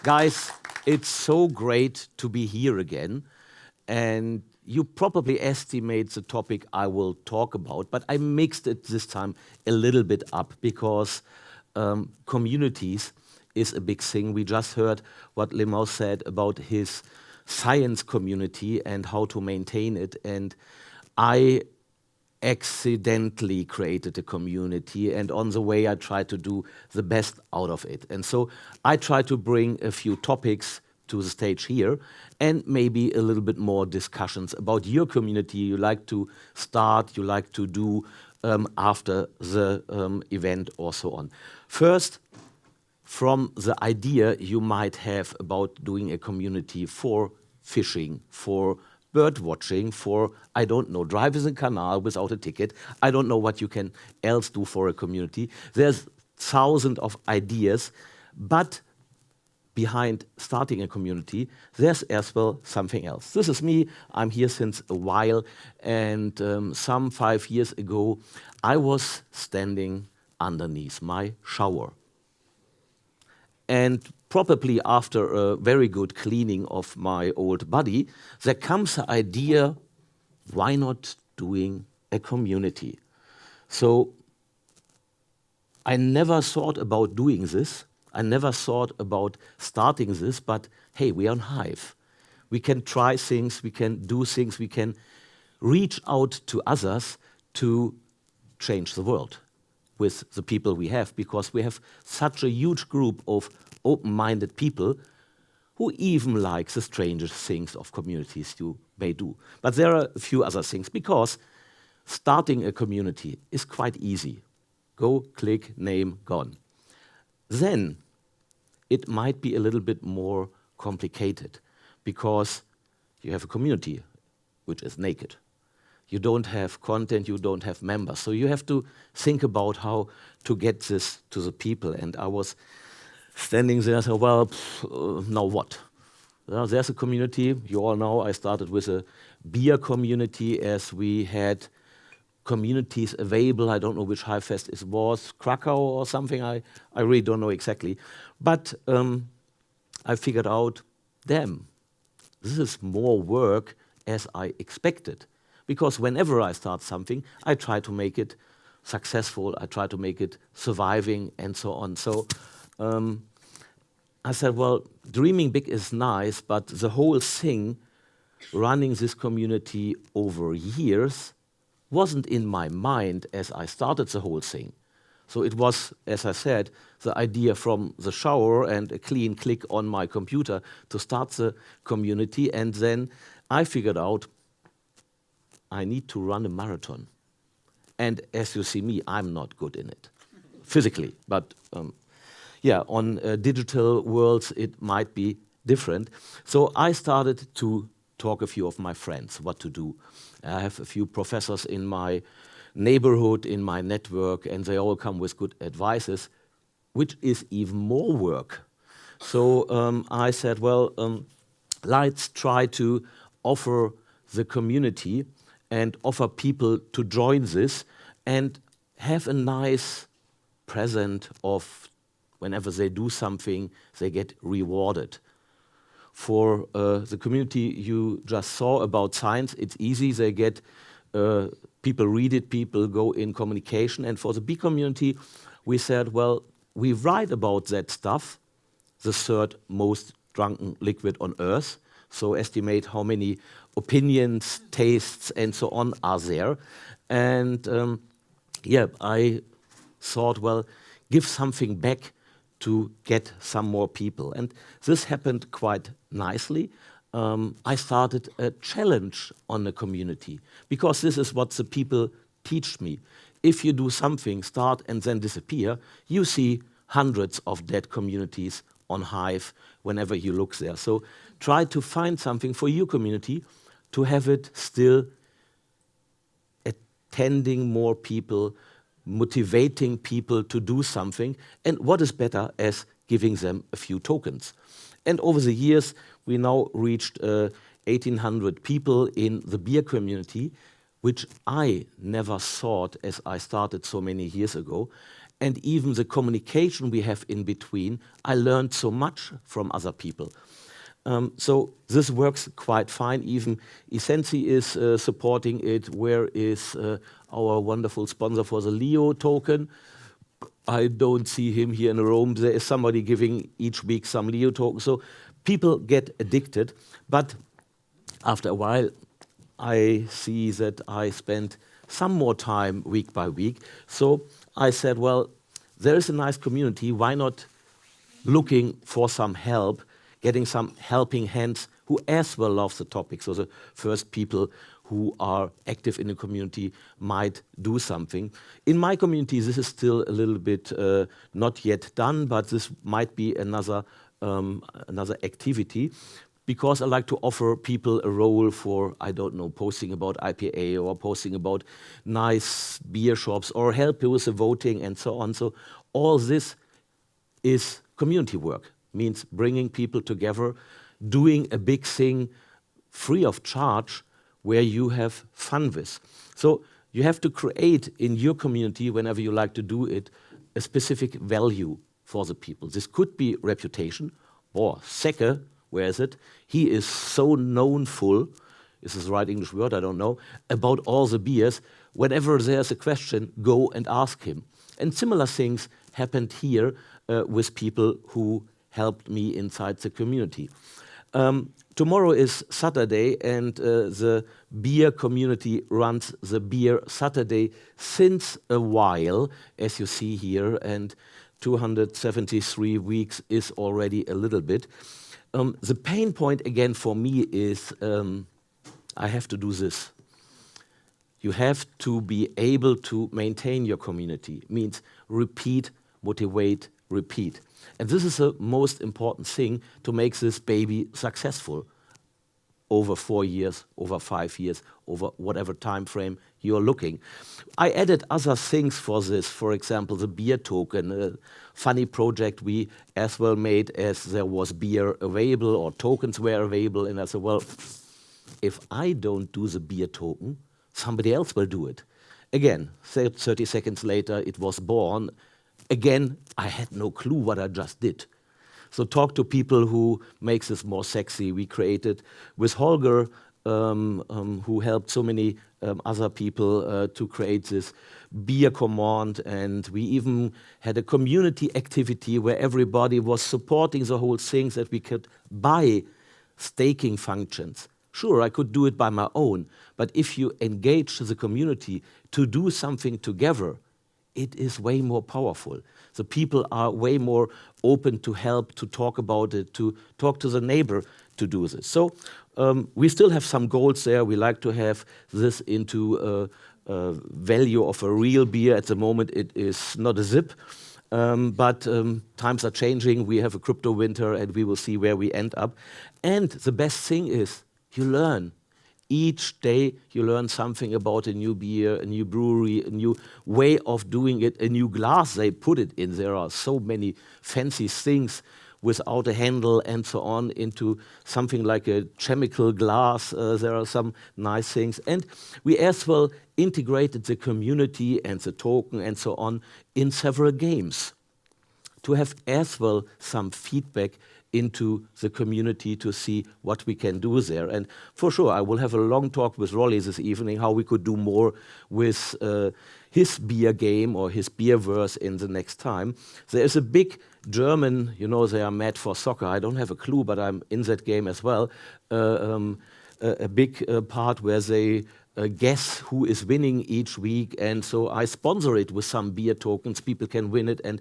Guys, it's so great to be here again. And you probably estimate the topic I will talk about, but I mixed it this time a little bit up because communities is a big thing. We just heard what Lemau said about his science community and how to maintain it. And I accidentally created a community, and on the way I tried to do the best out of it. And so I try to bring a few topics to the stage here and maybe a little bit more discussions about your community you like to start, you like to do after the event or so on. First, from the idea you might have about doing a community for fishing, for bird watching, for, I don't know, driving a canal without a ticket. I don't know what you can else do for a community. There's thousands of ideas, but behind starting a community, there's as well something else. This is me. I'm here since a while, and some 5 years ago, I was standing underneath my shower. And probably after a very good cleaning of my old body, there comes the idea, why not doing a community? So I never thought about doing this. I never thought about starting this, but hey, we are on Hive. We can try things, we can do things, we can reach out to others to change the world with the people we have, because we have such a huge group of open-minded people who even like the strangest things of communities you may do. But there are a few other things, because starting a community is quite easy. Go, click, name, gone. Then it might be a little bit more complicated, because you have a community which is naked. You don't have content, you don't have members. So you have to think about how to get this to the people. And I was standing there and said, well, now what? Well, there's a community. You all know I started with a beer community, as we had communities available. I don't know which HiveFest it was, Krakow or something. I really don't know exactly. But I figured out, damn, this is more work as I expected. Because whenever I start something, I try to make it successful, I try to make it surviving, and so on. So I said, well, dreaming big is nice, but the whole thing, running this community over years, wasn't in my mind as I started the whole thing. So it was, as I said, the idea from the shower and a clean click on my computer to start the community, and then I figured out I need to run a marathon. And as you see me, I'm not good in it, physically. But yeah, on digital worlds, it might be different. So I started to talk a few of my friends what to do. I have a few professors in my neighborhood, in my network, and they all come with good advices, which is even more work. So I said, well, let's try to offer the community and offer people to join this and have a nice present of whenever they do something, they get rewarded. For the community you just saw about science, it's easy. They get, people read it, people go in communication. And for the bee community, we said, well, we write about that stuff, the third most drunken liquid on Earth. So estimate how many opinions, tastes, and so on are there. And yeah, I thought, well, give something back to get some more people. And this happened quite nicely. I started a challenge on the community, because this is what the people teach me. If you do something, start and then disappear, you see hundreds of dead communities on Hive whenever you look there. So try to find something for your community to have it still attending more people, motivating people to do something, and what is better as giving them a few tokens. And over the years, we now reached 1,800 people in the beer community, which I never thought as I started so many years ago. and even the communication we have in between, I learned so much from other people. So this works quite fine. Even Essenzi is supporting it. Where is our wonderful sponsor for the Leo token? I don't see him here in Rome. There is somebody giving each week some Leo token. So people get addicted. But after a while, I see that I spend some more time week by week. So I said, well, there is a nice community. Why not looking for some help, getting some helping hands who as well love the topic? So the first people who are active in the community might do something. In my community, this is still a little bit not yet done, but this might be another activity, because I like to offer people a role for, I don't know, posting about IPA or posting about nice beer shops or help with the voting and so on. So all this is community work, means bringing people together, doing a big thing free of charge where you have fun with. So you have to create in your community, whenever you like to do it, a specific value for the people. This could be reputation, or Secke, where is it? He is so knownful, is this the right English word, I don't know, about all the beers. Whenever there's a question, go and ask him. And similar things happened here with people who helped me inside the community. Tomorrow is Saturday, and the beer community runs the Beer Saturday since a while, as you see here, and 273 weeks is already a little bit. The pain point again for me is I have to do this. You have to be able to maintain your community. Means repeat, motivate, repeat. And this is the most important thing to make this baby successful over 4 years, over 5 years, over whatever time frame you're looking. I added other things for this, for example, the beer token, a funny project we as well made as there was beer available or tokens were available, and I said, well, if I don't do the beer token, somebody else will do it. Again, 30 seconds later, it was born. Again, I had no clue what I just did. So talk to people who makes this more sexy. We created with Holger, who helped so many other people to create this beer command, and we even had a community activity where everybody was supporting the whole thing, that we could buy staking functions. Sure, I could do it by my own, but if you engage the community to do something together, it is way more powerful. The people are way more open to help, to talk about it, to talk to the neighbor to do this. So we still have some goals there. We like to have this into a value of a real beer. At the moment, it is not a zip. But times are changing. We have a crypto winter, and we will see where we end up. And the best thing is you learn. Each day you learn something about a new beer, a new brewery, a new way of doing it, a new glass they put it in. There are so many fancy things without a handle and so on, into something like a chemical glass. There are some nice things. And we as well integrated the community and the token and so on in several games to have as well some feedback into the community to see what we can do there. And for sure, I will have a long talk with Rolly this evening, how we could do more with his beer game or his beer verse in the next time. There is a big German, you know, they are mad for soccer. I don't have a clue, but I'm in that game as well. A big part where they guess who is winning each week. And so I sponsor it with some beer tokens. People can win it and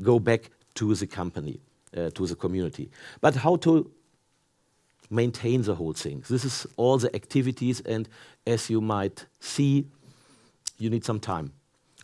go back to the company. To the community. But how to maintain the whole thing? This is all the activities, and as you might see, you need some time,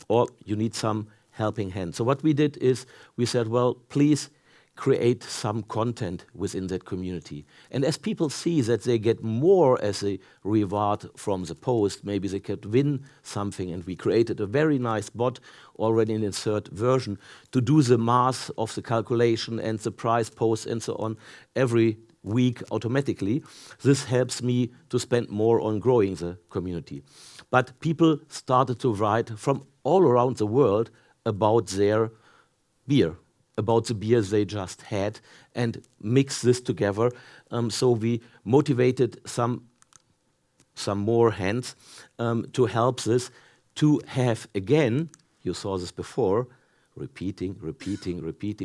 or you need some helping hand. So what we did is, we said, well, please create some content within that community. And as people see that they get more as a reward from the post, maybe they could win something, and we created a very nice bot already in the third version to do the math of the calculation and the price post and so on every week automatically. This helps me to spend more on growing the community. But people started to write from all around the world about their beer, about the beers they just had, and mix this together. So we motivated some more hands to help this, to have again, you saw this before, repeating,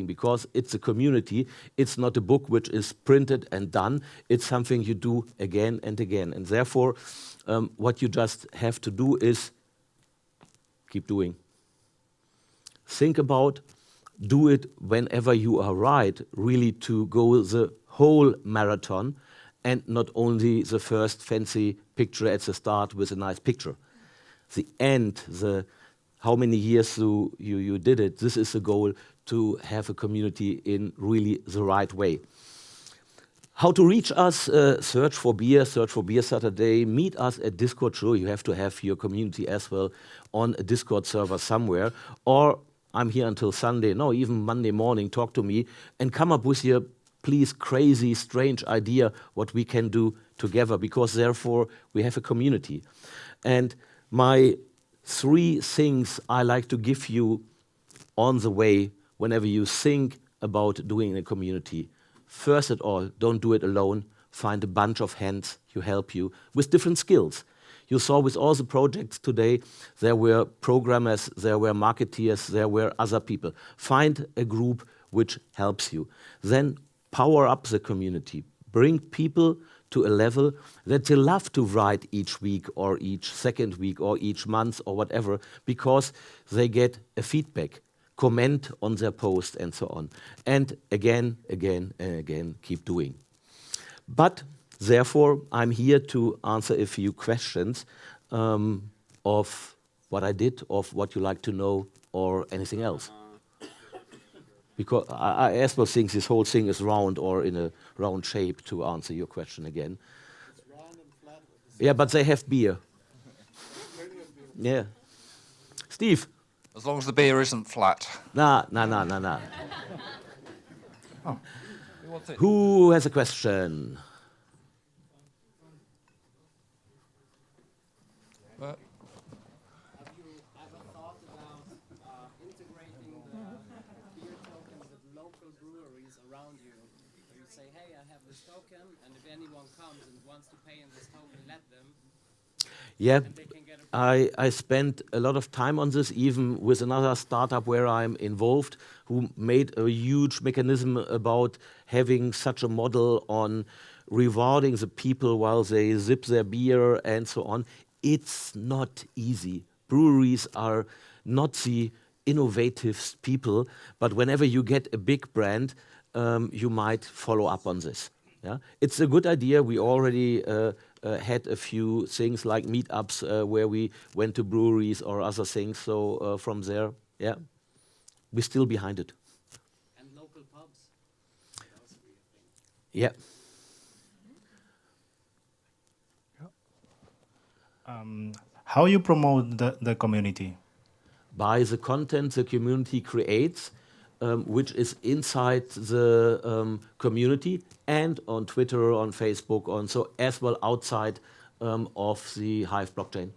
because it's a community. It's not a book which is printed and done. It's something you do again and again. And therefore, what you just have to do is keep doing. Think about, do it whenever you are right, really to go the whole marathon and not only the first fancy picture at the start with a nice picture. The end, how many years you did it, this is the goal, to have a community in really the right way. How to reach us? Search for Beer Saturday, meet us at Discord. Sure, you have to have your community as well on a Discord server somewhere, or I'm here until Sunday, no, even Monday morning, talk to me and come up with your, please, crazy, strange idea what we can do together, because therefore we have a community. And my 3 things I like to give you on the way whenever you think about doing a community. First of all, don't do it alone. Find a bunch of hands who help you with different skills. You saw with all the projects today, there were programmers, there were marketeers, there were other people. Find a group which helps you. Then power up the community. Bring people to a level that they love to write each week or each second week or each month or whatever, because they get a feedback, comment on their post and so on. And again, and again, keep doing. But therefore, I'm here to answer a few questions of what I did, of what you like to know, or anything else. Because I as well think this whole thing is round or in a round shape, to answer your question again. It's round and flat. Yeah, but they have beer. Yeah. Steve? As long as the beer isn't flat. Nah. Oh. Who has a question? What? Have you ever thought about integrating the beer tokens with local breweries around you? Where you say, hey, I have this token, and if anyone comes and wants to pay in this token, let them. Yeah, And they can get a I spent a lot of time on this, even with another startup where I'm involved, who made a huge mechanism about having such a model on rewarding the people while they zip their beer and so on. It's not easy. Breweries are not the innovative people, but whenever you get a big brand, you might follow up on this. Yeah? It's a good idea. We already had a few things like meetups where we went to breweries or other things. So from there, yeah, we're still behind it. and local pubs. That also be a thing. Yeah. How you promote the community? By the content the community creates, which is inside the community and on Twitter, on Facebook, on so as well outside of the Hive blockchain.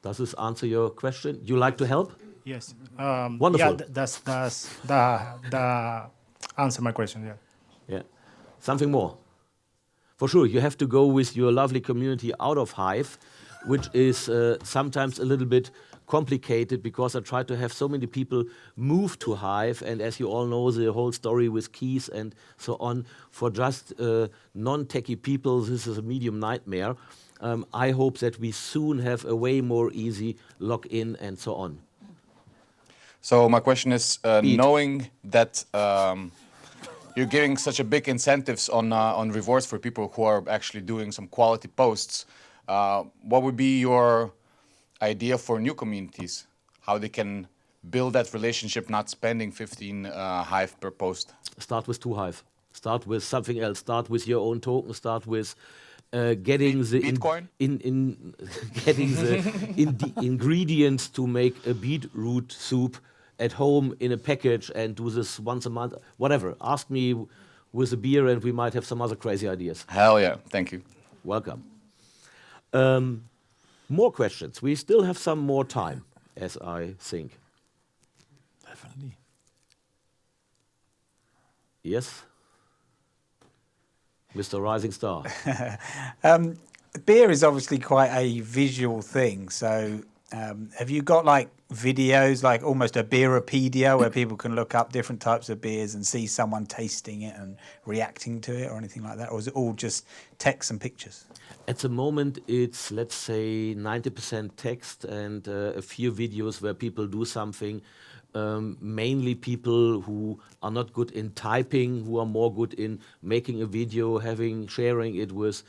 Does this answer your question? You like to help? Yes. Wonderful. Yeah, that's the answer my question. Yeah. Yeah. Something more? For sure, you have to go with your lovely community out of Hive, which is sometimes a little bit complicated because I try to have so many people move to Hive, and as you all know, the whole story with keys and so on, for just non-techie people, this is a medium nightmare. I hope that we soon have a way more easy login and so on. So my question is, knowing that you're giving such a big incentives on rewards for people who are actually doing some quality posts, what would be your idea for new communities? How they can build that relationship, not spending 15 Hive per post? Start with 2 Hive. Start with something else. Start with your own token. Start with getting the Bitcoin? getting the ingredients to make a beetroot soup at home in a package and do this once a month. Whatever. Ask me with a beer, and we might have some other crazy ideas. Hell yeah! Thank you. Welcome. More questions. We still have some more time, as I think. Definitely. Yes? Mr. Rising Star. Beer is obviously quite a visual thing. So have you got like videos, like almost a beeropedia, where people can look up different types of beers and see someone tasting it and reacting to it or anything like that? Or is it all just text and pictures? At the moment, it's, let's say, 90% text and a few videos where people do something. Mainly people who are not good in typing, who are more good in making a video, sharing it with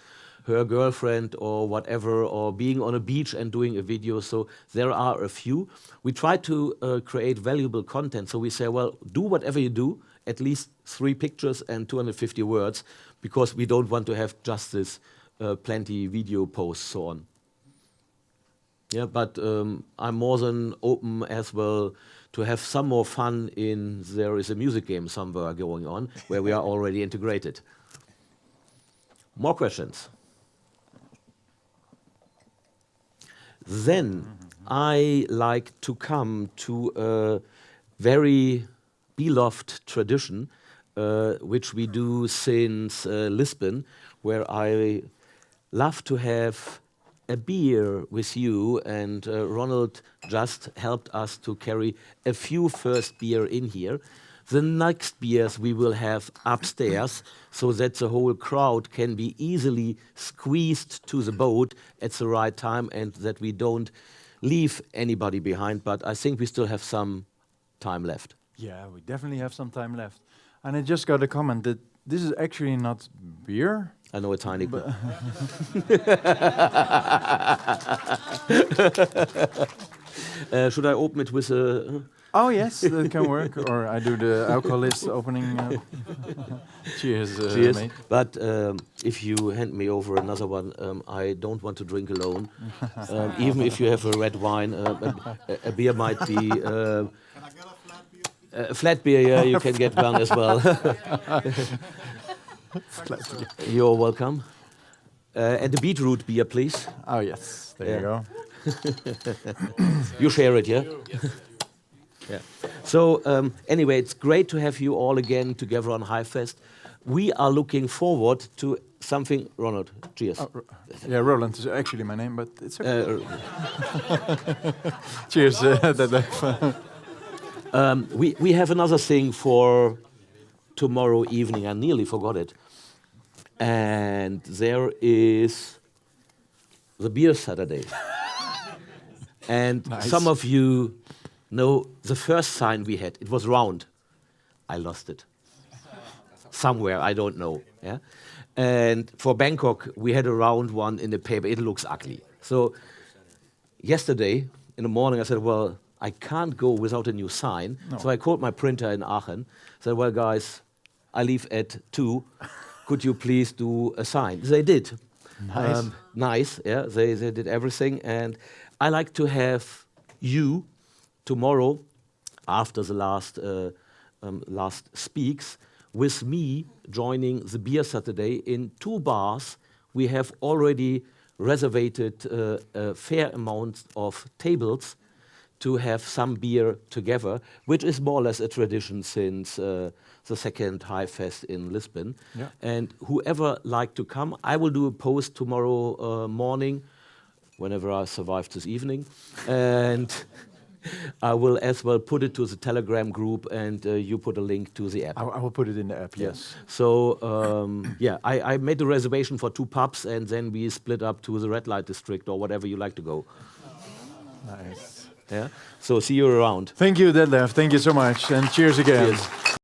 her girlfriend or whatever, or being on a beach and doing a video. So there are a few. We try to create valuable content. So we say, well, do whatever you do, at least 3 pictures and 250 words, because we don't want to have just this plenty video posts, so on. Yeah, but I'm more than open as well to have some more fun there is a music game somewhere going on where we are already integrated. More questions? Then I like to come to a very beloved tradition, which we do since Lisbon, where I love to have a beer with you, and Ronald just helped us to carry a few first beer in here. The next beers we will have upstairs, so that the whole crowd can be easily squeezed to the boat at the right time, and that we don't leave anybody behind. But I think we still have some time left. Yeah, we definitely have some time left. And I just got a comment that this is actually not beer. I know a tiny bit. Should I open it with a... Oh, yes, that can work. Or I do the alcoholist opening. Cheers, Cheers. mate. But if you hand me over another one, I don't want to drink alone. Even if you have a red wine, a beer might be... a flat beer, yeah, you can get one as well. You're welcome. And the beetroot beer, please. Oh, yes, there you go. You share it, yeah? Yeah. So anyway, it's great to have you all again together on HiveFest. We are looking forward to something. Ronald, cheers. Oh, yeah, Roland is actually my name, but it's okay. Cheers. We have another thing for tomorrow evening. I nearly forgot it. And there is the beer Saturday. And nice. Some of you know the first sign we had. It was round. I lost it. Somewhere, I don't know. Yeah? And for Bangkok, we had a round one in the paper. It looks ugly. So yesterday, in the morning, I said, well, I can't go without a new sign. No. So I called my printer in Aachen. Said, well, guys, I leave at 2. Could you please do a sign? They did. Nice. Nice, yeah. They did everything. And I like to have you tomorrow, after the last speaks, with me joining the Beer Saturday in 2 bars. We have already reserved a fair amount of tables to have some beer together, which is more or less a tradition since the second HiveFest in Lisbon. Yeah. And whoever like to come, I will do a post tomorrow morning, whenever I survive this evening, and I will as well put it to the Telegram group, and you put a link to the app. I will put it in the app, yes. So, yeah, I made a reservation for 2 pubs, and then we split up to the red light district or whatever you like to go. Nice. Yeah. So see you around. Thank you, detlev. Thank you so much, and cheers again. Cheers.